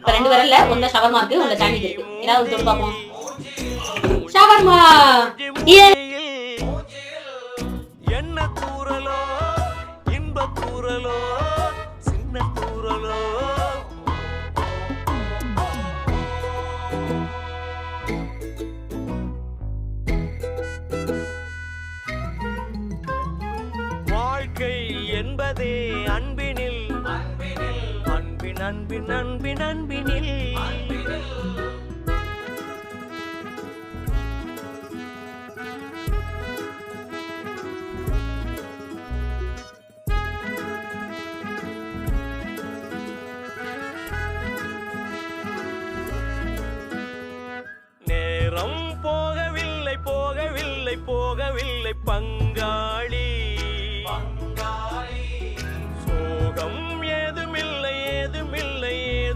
இப்ப 2 விரல்ல ஒண்ணுல ஷவர்மா இருக்கு, ஒண்ணுல சாண்ட்விச் இருக்கு. ஏதாவது தொட்டு பார்ப்போம். ஷவர்மா. ஏ என்ன தூரலோ இன்ப தூரலோ சின்ன தூரலோ வாழ்க்கை என்பதே அன்பினில் அன்பின் அன்பின் அன்பின் அன்பினில்